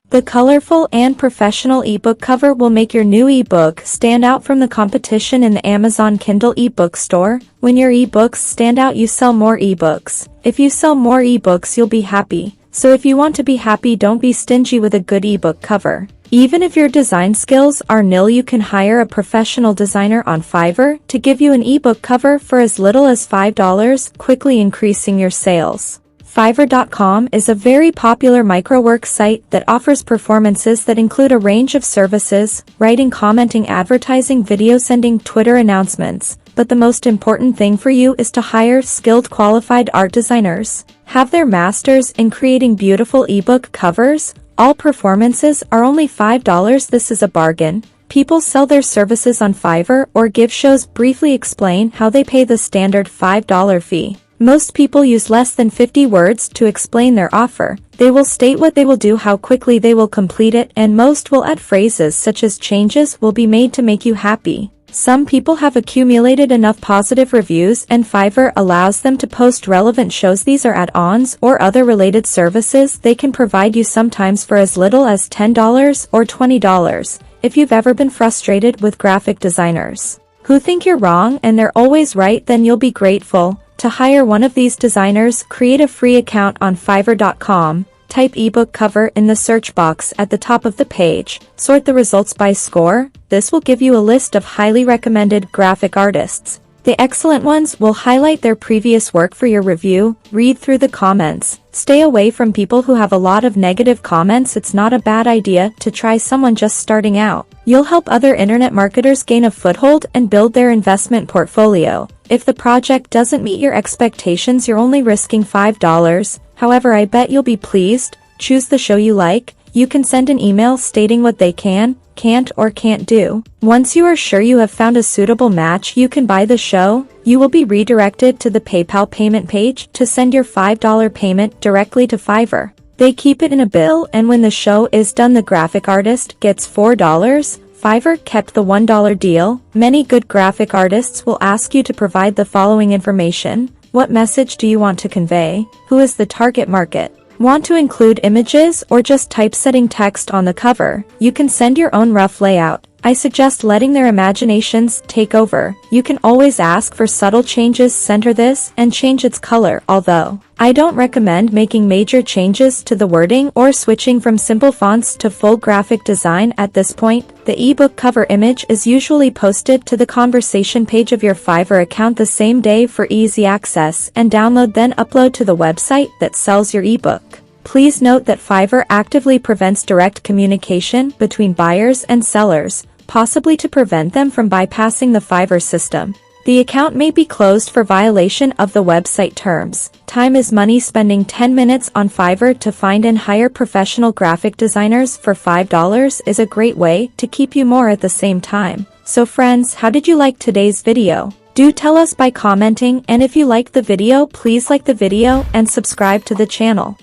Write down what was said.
The colorful and professional ebook cover will make your new ebook stand out from the competition in the Amazon Kindle ebook store. When your ebooks stand out, you sell more ebooks. If you sell more ebooks, you'll be happy. So if you want to be happy, don't be stingy with a good ebook cover. Even if your design skills are nil, you can hire a professional designer on Fiverr to give you an ebook cover for as little as $5, quickly increasing your sales. Fiverr.com is a very popular microwork site that offers performances that include a range of services: writing, commenting, advertising, video sending, Twitter announcements. But the most important thing for you is to hire skilled, qualified art designers. Have their masters in creating beautiful ebook covers. All performances are only $5. This is a bargain. People sell their services on Fiverr or give shows. Briefly explain how they pay the standard $5 fee. Most people use less than 50 words to explain their offer. They will state what they will do, how quickly they will complete it, and most will add phrases such as "changes will be made to make you happy." Some people have accumulated enough positive reviews and Fiverr allows them to post relevant shows. These are add-ons or other related services they can provide you, sometimes for as little as $10 or $20. If you've ever been frustrated with graphic designers who think you're wrong and they're always right, then you'll be grateful to hire one of these designers. Create a free account on Fiverr.com. Type ebook cover in the search box at the top of the page. Sort the results by score. This will give you a list of highly recommended graphic artists. The excellent ones will highlight their previous work for your review. Read through the comments. Stay away from people who have a lot of negative comments. It's not a bad idea to try someone just starting out. You'll help other internet marketers gain a foothold and build their investment portfolio. If the project doesn't meet your expectations, you're only risking $5. However, I bet you'll be pleased. Choose the show you like. You can send an email stating what they can, can't, or can't do. Once you are sure you have found a suitable match, you can buy the show. You will be redirected to the PayPal payment page to send your $5 payment directly to Fiverr. They keep it in a bill, and when the show is done, the graphic artist gets $4. Fiverr kept the $1 deal. Many good graphic artists will ask you to provide the following information. What message do you want to convey? Who is the target market? Want to include images or just typesetting text on the cover? You can send your own rough layout. I suggest letting their imaginations take over. You can always ask for subtle changes. Center this and change its color, although I don't recommend making major changes to the wording or switching from simple fonts to full graphic design at this point. The ebook cover image is usually posted to the conversation page of your Fiverr account the same day for easy access and download, then upload to the website that sells your ebook. Please note that Fiverr actively prevents direct communication between buyers and sellers, possibly to prevent them from bypassing the Fiverr system. The account may be closed for violation of the website terms. Time is money. Spending 10 minutes on Fiverr to find and hire professional graphic designers for $5 is a great way to keep you more at the same time. So friends, how did you like today's video? Do tell us by commenting, and if you liked the video, please like the video and subscribe to the channel.